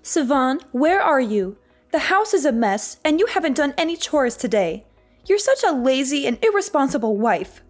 Sivan, where are you? The house is a mess, and you haven't done any chores today. You're such a lazy and irresponsible wife.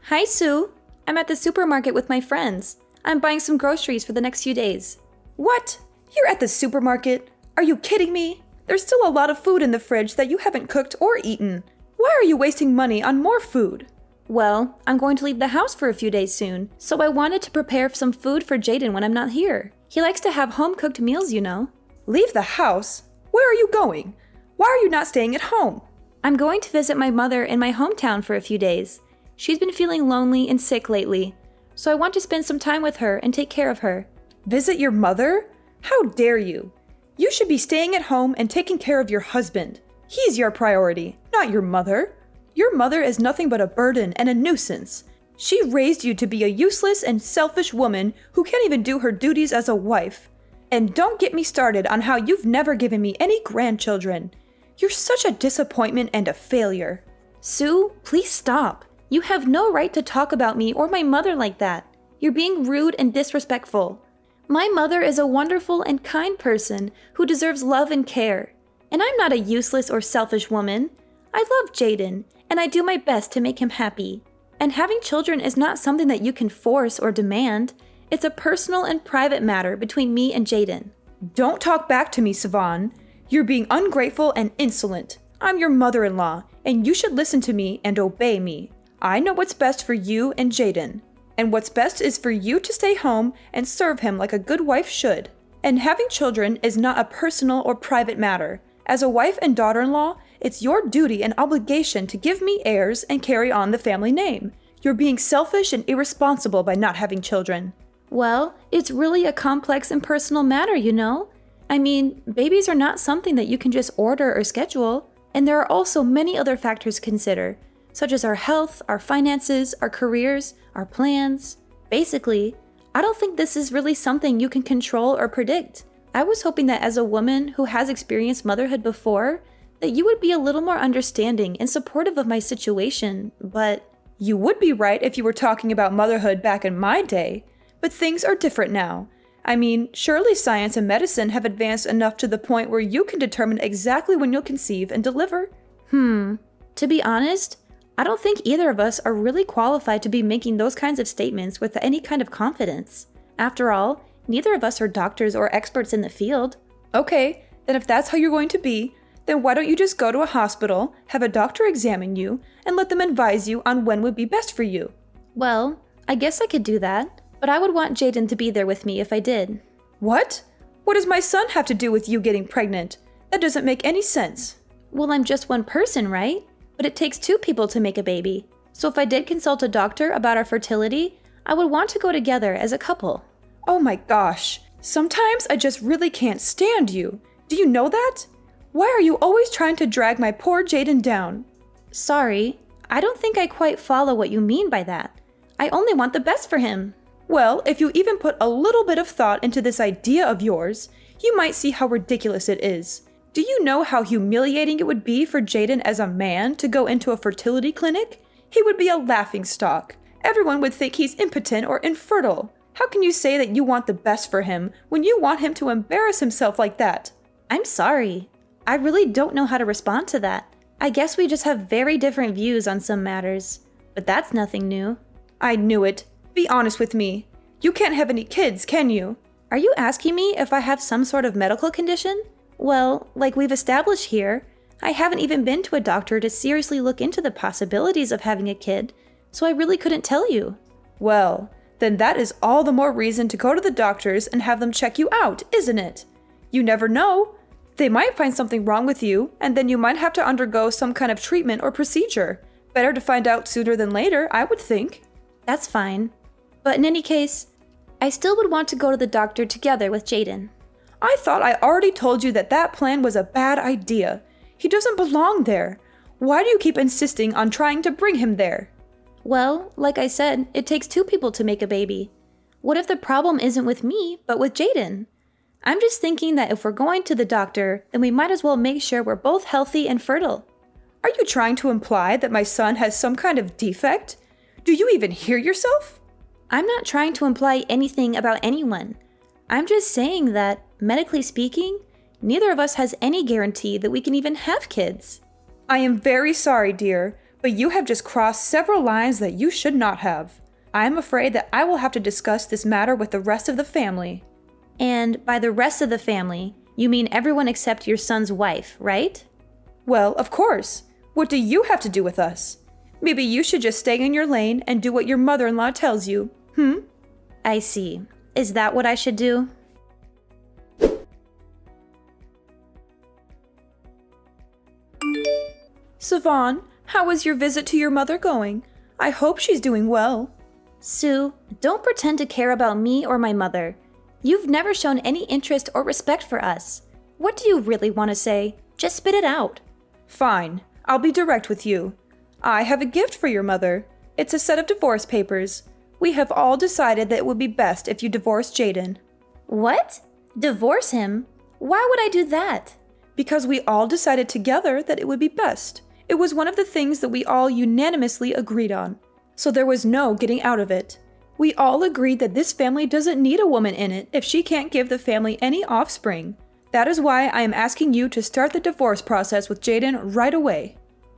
Hi, Sue. I'm at the supermarket with my friends. I'm buying some groceries for the next few days. What? You're at the supermarket? Are you kidding me? There's still a lot of food in the fridge that you haven't cooked or eaten. Why are you wasting money on more food? Well, I'm going to leave the house for a few days soon, so I wanted to prepare some food for Jaden when I'm not here. He likes to have home-cooked meals, you know. Leave the house? Where are you going? Why are you not staying at home? I'm going to visit my mother in my hometown for a few days. She's been feeling lonely and sick lately, so I want to spend some time with her and take care of her. Visit your mother? How dare you? You should be staying at home and taking care of your husband. He's your priority, not your mother. Your mother is nothing but a burden and a nuisance. She raised you to be a useless and selfish woman who can't even do her duties as a wife. And don't get me started on how you've never given me any grandchildren. You're such a disappointment and a failure. Sue, please stop. You have no right to talk about me or my mother like that. You're being rude and disrespectful. My mother is a wonderful and kind person who deserves love and care. And I'm not a useless or selfish woman. I love Jaden, and I do my best to make him happy. And having children is not something that you can force or demand. It's a personal and private matter between me and Jaden. Don't talk back to me, Sivan. You're being ungrateful and insolent. I'm your mother-in-law, and you should listen to me and obey me. I know what's best for you and Jaden. And what's best is for you to stay home and serve him like a good wife should. And having children is not a personal or private matter. As a wife and daughter-in-law, it's your duty and obligation to give me heirs and carry on the family name. You're being selfish and irresponsible by not having children. Well, it's really a complex and personal matter, you know? I mean, babies are not something that you can just order or schedule. And there are also many other factors to consider, such as our health, our finances, our careers, our plans. Basically, I don't think this is really something you can control or predict. I was hoping that as a woman who has experienced motherhood before, that you would be a little more understanding and supportive of my situation, but you would be right if you were talking about motherhood back in my day. But things are different now. I mean, surely science and medicine have advanced enough to the point where you can determine exactly when you'll conceive and deliver. To be honest, I don't think either of us are really qualified to be making those kinds of statements with any kind of confidence. After all, neither of us are doctors or experts in the field. Okay, then if that's how you're going to be, then why don't you just go to a hospital, have a doctor examine you, and let them advise you on when would be best for you? Well, I guess I could do that, but I would want Jaden to be there with me if I did. What? What does my son have to do with you getting pregnant? That doesn't make any sense. Well, I'm just one person, right? But it takes two people to make a baby. So if I did consult a doctor about our fertility, I would want to go together as a couple. Oh my gosh. Sometimes I just really can't stand you. Do you know that? Why are you always trying to drag my poor Jaden down? Sorry, I don't think I quite follow what you mean by that. I only want the best for him. Well, if you even put a little bit of thought into this idea of yours, you might see how ridiculous it is. Do you know how humiliating it would be for Jaden as a man to go into a fertility clinic? He would be a laughingstock. Everyone would think he's impotent or infertile. How can you say that you want the best for him when you want him to embarrass himself like that? I'm sorry. I really don't know how to respond to that. I guess we just have very different views on some matters. But that's nothing new. I knew it. Be honest with me. You can't have any kids, can you? Are you asking me if I have some sort of medical condition? Well, like we've established here, I haven't even been to a doctor to seriously look into the possibilities of having a kid, so I really couldn't tell you. Well, then that is all the more reason to go to the doctors and have them check you out, isn't it? You never know. They might find something wrong with you, and then you might have to undergo some kind of treatment or procedure. Better to find out sooner than later, I would think. That's fine. But in any case, I still would want to go to the doctor together with Jaden. I thought I already told you that that plan was a bad idea. He doesn't belong there. Why do you keep insisting on trying to bring him there? Well, like I said, it takes two people to make a baby. What if the problem isn't with me, but with Jaden? I'm just thinking that if we're going to the doctor, then we might as well make sure we're both healthy and fertile. Are you trying to imply that my son has some kind of defect? Do you even hear yourself? I'm not trying to imply anything about anyone. I'm just saying that medically speaking, neither of us has any guarantee that we can even have kids. I am very sorry, dear, but you have just crossed several lines that you should not have. I am afraid that I will have to discuss this matter with the rest of the family. And by the rest of the family, you mean everyone except your son's wife, right? Well, of course. What do you have to do with us? Maybe you should just stay in your lane and do what your mother-in-law tells you. I see. Is that what I should do? Savon, how is your visit to your mother going? I hope she's doing well. Sue, don't pretend to care about me or my mother. You've never shown any interest or respect for us. What do you really want to say? Just spit it out. Fine, I'll be direct with you. I have a gift for your mother. It's a set of divorce papers. We have all decided that it would be best if you divorced Jaden. What? Divorce him? Why would I do that? Because we all decided together that it would be best. It was one of the things that we all unanimously agreed on. So there was no getting out of it. We all agreed that this family doesn't need a woman in it if she can't give the family any offspring. That is why I am asking you to start the divorce process with Jaden right away.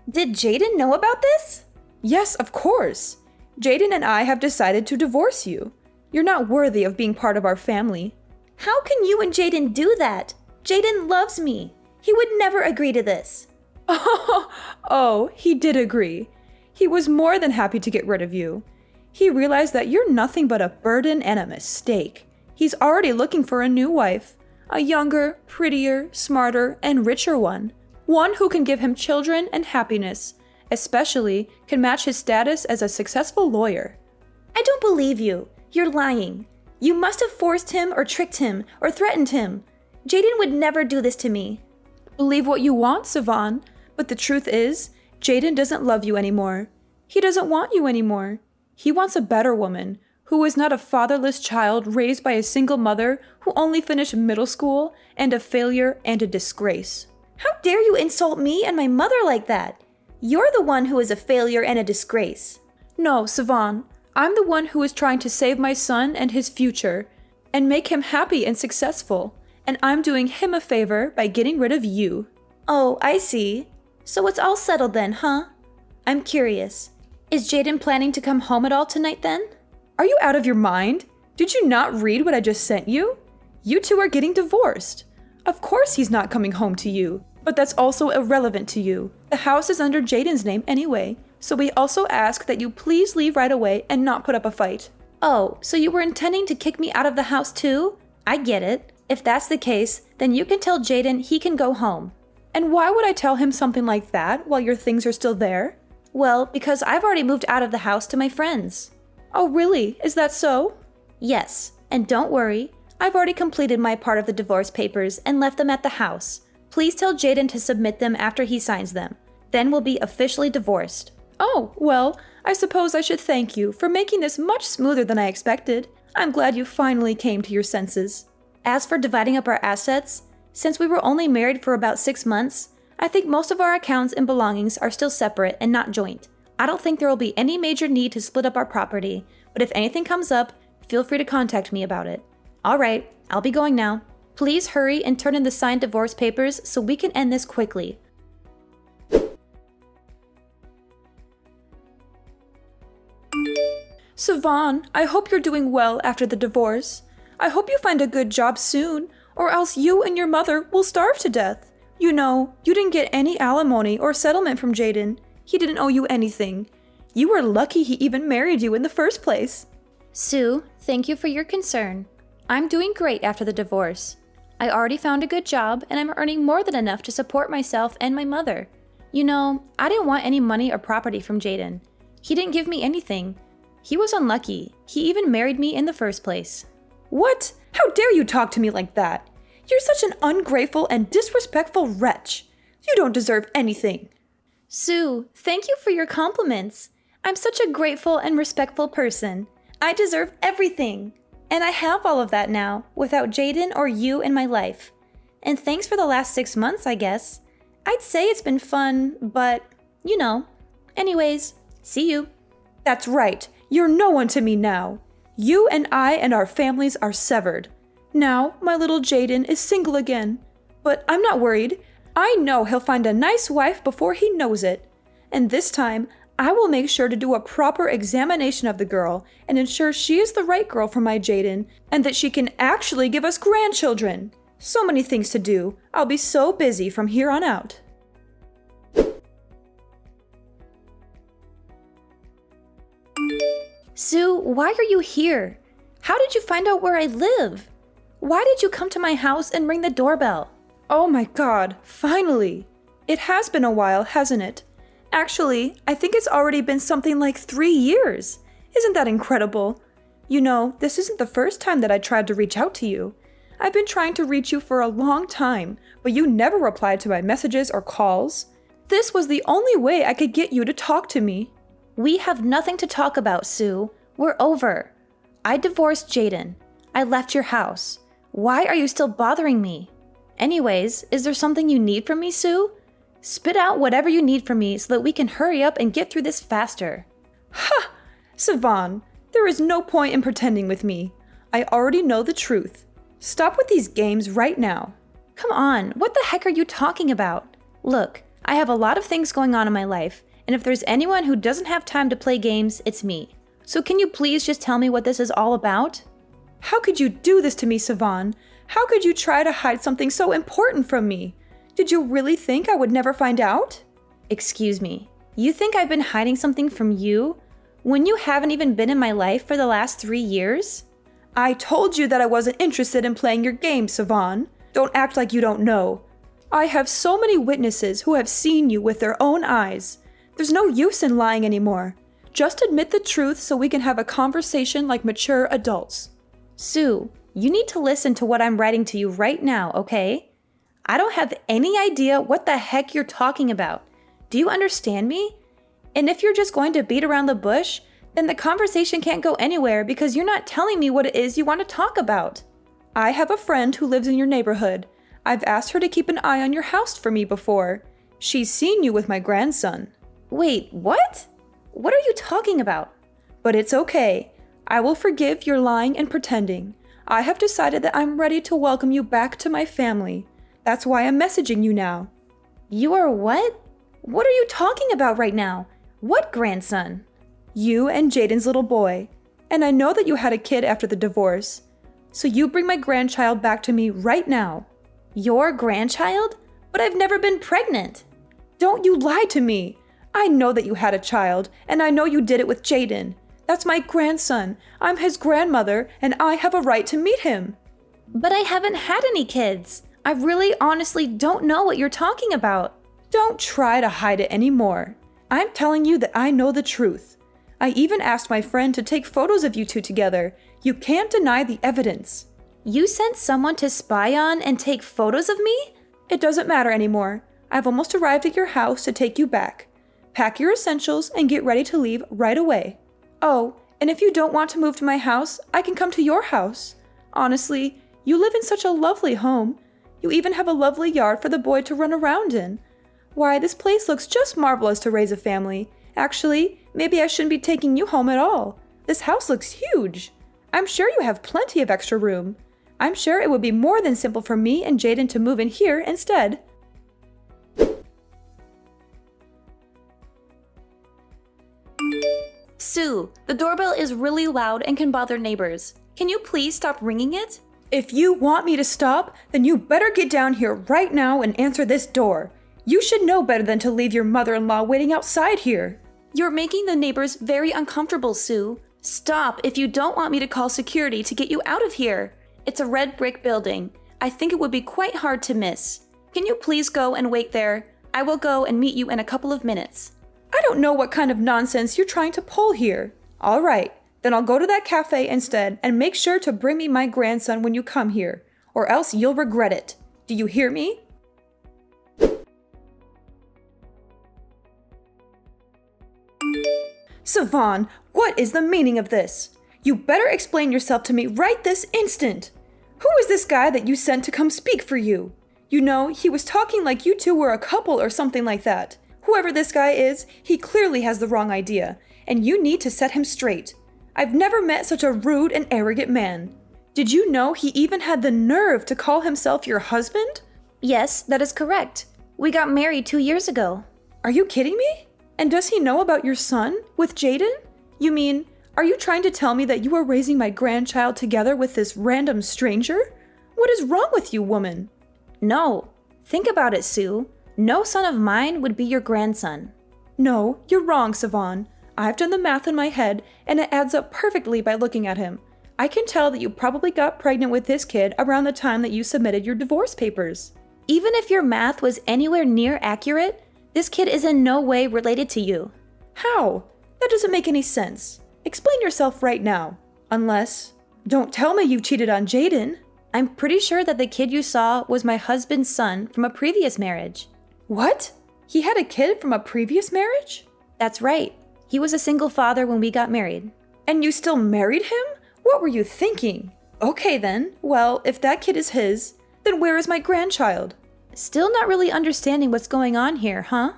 Did Jaden know about this? Yes, of course. Jaden and I have decided to divorce you. You're not worthy of being part of our family. How can you and Jaden do that? Jaden loves me. He would never agree to this. Oh, he did agree. He was more than happy to get rid of you. He realized that you're nothing but a burden and a mistake. He's already looking for a new wife, a younger, prettier, smarter, and richer one. One who can give him children and happiness, especially can match his status as a successful lawyer. I don't believe you. You're lying. You must have forced him or tricked him or threatened him. Jaden would never do this to me. Believe what you want, Savon, but the truth is, Jaden doesn't love you anymore. He doesn't want you anymore. He wants a better woman, who is not a fatherless child raised by a single mother who only finished middle school and a failure and a disgrace. How dare you insult me and my mother like that? You're the one who is a failure and a disgrace. No, Savon, I'm the one who is trying to save my son and his future and make him happy and successful, and I'm doing him a favor by getting rid of you. Oh, I see. So it's all settled then, huh? I'm curious. Is Jaden planning to come home at all tonight then? Are you out of your mind? Did you not read what I just sent you? You two are getting divorced. Of course he's not coming home to you, but that's also irrelevant to you. The house is under Jaden's name anyway, so we also ask that you please leave right away and not put up a fight. Oh, so you were intending to kick me out of the house too? I get it. If that's the case, then you can tell Jaden he can go home. And why would I tell him something like that while your things are still there? Well, because I've already moved out of the house to my friends. Oh, really? Is that so? Yes, and don't worry. I've already completed my part of the divorce papers and left them at the house. Please tell Jaden to submit them after he signs them. Then we'll be officially divorced. Oh, well, I suppose I should thank you for making this much smoother than I expected. I'm glad you finally came to your senses. As for dividing up our assets, since we were only married for about 6 months, I think most of our accounts and belongings are still separate and not joint. I don't think there will be any major need to split up our property, but if anything comes up, feel free to contact me about it. All right, I'll be going now. Please hurry and turn in the signed divorce papers so we can end this quickly. Savon, I hope you're doing well after the divorce. I hope you find a good job soon, or else you and your mother will starve to death. You know, you didn't get any alimony or settlement from Jaden. He didn't owe you anything. You were lucky he even married you in the first place. Sue, thank you for your concern. I'm doing great after the divorce. I already found a good job and I'm earning more than enough to support myself and my mother. You know, I didn't want any money or property from Jaden. He didn't give me anything. He was unlucky. He even married me in the first place. What? How dare you talk to me like that? You're such an ungrateful and disrespectful wretch. You don't deserve anything. Sue, thank you for your compliments. I'm such a grateful and respectful person. I deserve everything. And I have all of that now, without Jaden or you in my life. And thanks for the last 6 months, I guess. I'd say it's been fun, but, you know. Anyways, see you. That's right. You're no one to me now. You and I and our families are severed. Now, my little Jaden is single again. But I'm not worried. I know he'll find a nice wife before he knows it. And this time, I will make sure to do a proper examination of the girl and ensure she is the right girl for my Jaden and that she can actually give us grandchildren. So many things to do. I'll be so busy from here on out. Sue, why are you here? How did you find out where I live? Why did you come to my house and ring the doorbell? Oh my God, finally! It has been a while, hasn't it? Actually, I think it's already been something like 3 years. Isn't that incredible? You know, this isn't the first time that I tried to reach out to you. I've been trying to reach you for a long time, but you never replied to my messages or calls. This was the only way I could get you to talk to me. We have nothing to talk about, Sue. We're over. I divorced Jaden. I left your house. Why are you still bothering me? Anyways, is there something you need from me, Sue? Spit out whatever you need from me so that we can hurry up and get through this faster. Ha! Savon, there is no point in pretending with me. I already know the truth. Stop with these games right now. Come on, what the heck are you talking about? Look, I have a lot of things going on in my life, and if there's anyone who doesn't have time to play games, it's me. So can you please just tell me what this is all about? How could you do this to me, Savon? How could you try to hide something so important from me? Did you really think I would never find out? Excuse me, you think I've been hiding something from you when you haven't even been in my life for the last 3 years? I told you that I wasn't interested in playing your game, Savon. Don't act like you don't know. I have so many witnesses who have seen you with their own eyes. There's no use in lying anymore. Just admit the truth so we can have a conversation like mature adults. Sue, you need to listen to what I'm writing to you right now, okay? I don't have any idea what the heck you're talking about. Do you understand me? And if you're just going to beat around the bush, then the conversation can't go anywhere because you're not telling me what it is you want to talk about. I have a friend who lives in your neighborhood. I've asked her to keep an eye on your house for me before. She's seen you with my grandson. Wait, what? What are you talking about? But it's okay. I will forgive your lying and pretending. I have decided that I'm ready to welcome you back to my family. That's why I'm messaging you now. You are what? What are you talking about right now? What grandson? You and Jaden's little boy. And I know that you had a kid after the divorce. So you bring my grandchild back to me right now. Your grandchild? But I've never been pregnant. Don't you lie to me. I know that you had a child, and I know you did it with Jaden. That's my grandson. I'm his grandmother, and I have a right to meet him. But I haven't had any kids. I really honestly don't know what you're talking about. Don't try to hide it anymore. I'm telling you that I know the truth. I even asked my friend to take photos of you two together. You can't deny the evidence. You sent someone to spy on and take photos of me? It doesn't matter anymore. I've almost arrived at your house to take you back. Pack your essentials and get ready to leave right away. Oh, and if you don't want to move to my house, I can come to your house. Honestly, you live in such a lovely home. You even have a lovely yard for the boy to run around in. Why, this place looks just marvelous to raise a family. Actually, maybe I shouldn't be taking you home at all. This house looks huge. I'm sure you have plenty of extra room. I'm sure it would be more than simple for me and Jaden to move in here instead. Sue, the doorbell is really loud and can bother neighbors. Can you please stop ringing it? If you want me to stop, then you better get down here right now and answer this door. You should know better than to leave your mother-in-law waiting outside here. You're making the neighbors very uncomfortable, Sue. Stop if you don't want me to call security to get you out of here. It's a red brick building. I think it would be quite hard to miss. Can you please go and wait there? I will go and meet you in a couple of minutes. I don't know what kind of nonsense you're trying to pull here. All right, then I'll go to that cafe instead and make sure to bring me my grandson when you come here, or else you'll regret it. Do you hear me? Savon, what is the meaning of this? You better explain yourself to me right this instant. Who is this guy that you sent to come speak for you? You know, he was talking like you two were a couple or something like that. Whoever this guy is, he clearly has the wrong idea, and you need to set him straight. I've never met such a rude and arrogant man. Did you know he even had the nerve to call himself your husband? Yes, that is correct. We got married 2 years ago. Are you kidding me? And does he know about your son with Jaden? You mean, are you trying to tell me that you are raising my grandchild together with this random stranger? What is wrong with you, woman? No. Think about it, Sue. No son of mine would be your grandson. No, you're wrong, Savon. I've done the math in my head, and it adds up perfectly by looking at him. I can tell that you probably got pregnant with this kid around the time that you submitted your divorce papers. Even if your math was anywhere near accurate, this kid is in no way related to you. How? That doesn't make any sense. Explain yourself right now. Unless, don't tell me you cheated on Jaden. I'm pretty sure that the kid you saw was my husband's son from a previous marriage. What? He had a kid from a previous marriage? That's right. He was a single father when we got married. And you still married him? What were you thinking? Okay then, well, if that kid is his, then where is my grandchild? Still not really understanding what's going on here, huh?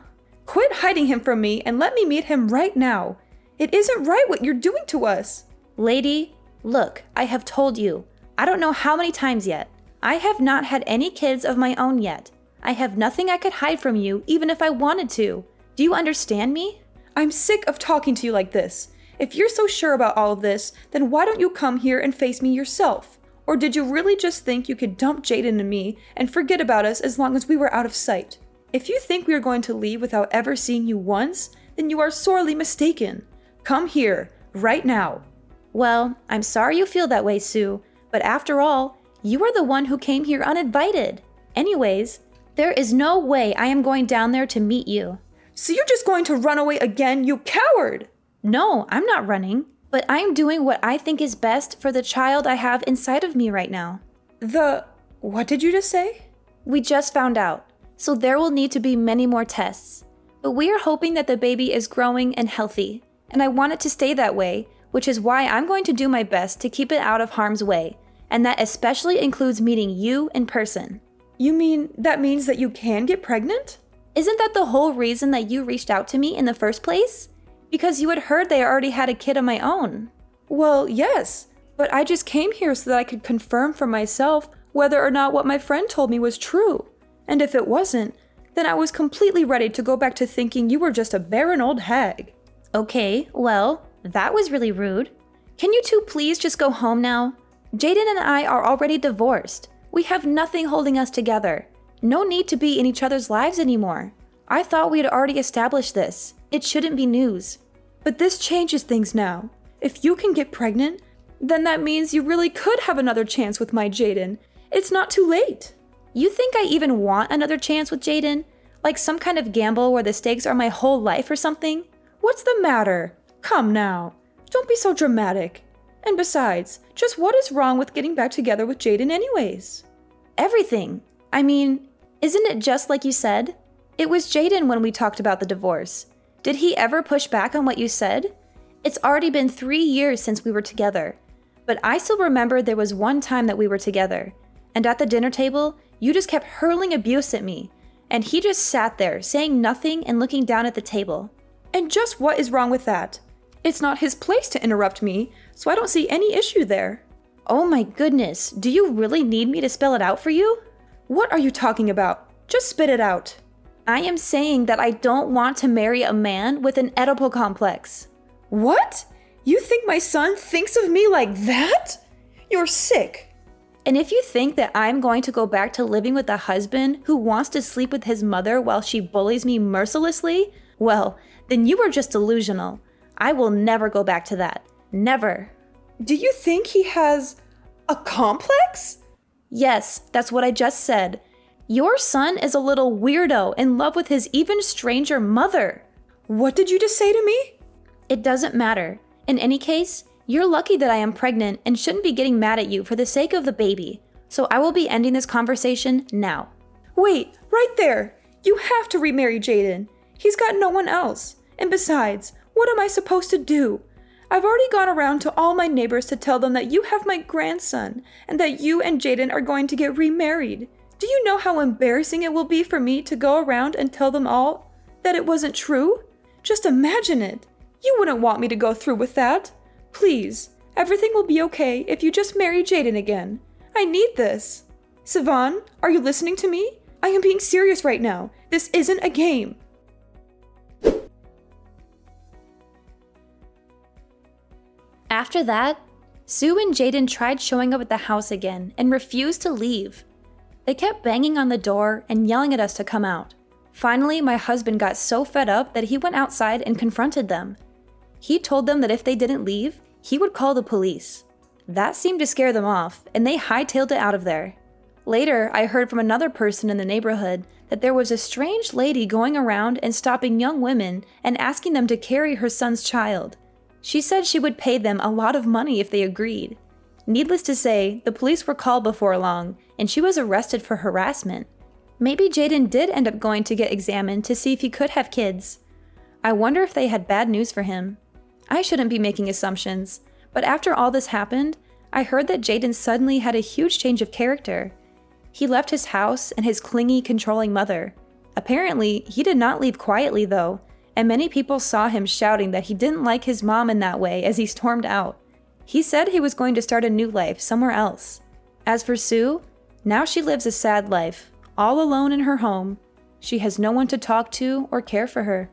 Quit hiding him from me and let me meet him right now. It isn't right what you're doing to us. Lady, look, I have told you. I don't know how many times yet. I have not had any kids of my own yet. I have nothing I could hide from you, even if I wanted to. Do you understand me? I'm sick of talking to you like this. If you're so sure about all of this, then why don't you come here and face me yourself? Or did you really just think you could dump Jaden and me and forget about us as long as we were out of sight? If you think we are going to leave without ever seeing you once, then you are sorely mistaken. Come here, right now. Well, I'm sorry you feel that way, Sue, but after all, you are the one who came here uninvited. Anyways, there is no way I am going down there to meet you. So you're just going to run away again, you coward! No, I'm not running, but I'm doing what I think is best for the child I have inside of me right now. What did you just say? We just found out, so there will need to be many more tests. But we are hoping that the baby is growing and healthy, and I want it to stay that way, which is why I'm going to do my best to keep it out of harm's way, and that especially includes meeting you in person. You mean that means that you can get pregnant? Isn't that the whole reason that you reached out to me in the first place? Because you had heard they already had a kid of my own. Well, yes, but I just came here so that I could confirm for myself whether or not what my friend told me was true. And if it wasn't, then I was completely ready to go back to thinking you were just a barren old hag. Okay, well, that was really rude. Can you two please just go home now? Jaden and I are already divorced. We have nothing holding us together. No need to be in each other's lives anymore. I thought we had already established this. It shouldn't be news. But this changes things now. If you can get pregnant, then that means you really could have another chance with my Jaden. It's not too late. You think I even want another chance with Jaden? Like some kind of gamble where the stakes are my whole life or something? What's the matter? Come now. Don't be so dramatic. And besides, just what is wrong with getting back together with Jaden anyways? Everything. I mean, isn't it just like you said? It was Jaden when we talked about the divorce. Did he ever push back on what you said? It's already been 3 years since we were together. But I still remember there was one time that we were together. And at the dinner table, you just kept hurling abuse at me. And he just sat there, saying nothing and looking down at the table. And just what is wrong with that? It's not his place to interrupt me, so I don't see any issue there. Oh my goodness, do you really need me to spell it out for you? What are you talking about? Just spit it out. I am saying that I don't want to marry a man with an Oedipal complex. What? You think my son thinks of me like that? You're sick. And if you think that I'm going to go back to living with a husband who wants to sleep with his mother while she bullies me mercilessly, well, then you are just delusional. I will never go back to that. Never. Do you think he has a complex? Yes, that's what I just said. Your son is a little weirdo in love with his even stranger mother. What did you just say to me? It doesn't matter. In any case, you're lucky that I am pregnant and shouldn't be getting mad at you for the sake of the baby. So I will be ending this conversation now. Wait, right there. You have to remarry Jaden. He's got no one else. And besides, what am I supposed to do? I've already gone around to all my neighbors to tell them that you have my grandson and that you and Jaden are going to get remarried. Do you know how embarrassing it will be for me to go around and tell them all that it wasn't true? Just imagine it. You wouldn't want me to go through with that. Please, Everything will be okay if you just marry Jaden again. I need this. Sivan, are you listening to me? I am being serious right now. This isn't a game. After that, Sue and Jaden tried showing up at the house again and refused to leave. They kept banging on the door and yelling at us to come out. Finally, my husband got so fed up that he went outside and confronted them. He told them that if they didn't leave, he would call the police. That seemed to scare them off, and they hightailed it out of there. Later, I heard from another person in the neighborhood that there was a strange lady going around and stopping young women and asking them to carry her son's child. She said she would pay them a lot of money if they agreed. Needless to say, the police were called before long, and she was arrested for harassment. Maybe Jaden did end up going to get examined to see if he could have kids. I wonder if they had bad news for him. I shouldn't be making assumptions, but after all this happened, I heard that Jaden suddenly had a huge change of character. He left his house and his clingy, controlling mother. Apparently, he did not leave quietly though, and many people saw him shouting that he didn't like his mom in that way as he stormed out. He said he was going to start a new life somewhere else. As for Sue, now she lives a sad life, all alone in her home. She has no one to talk to or care for her.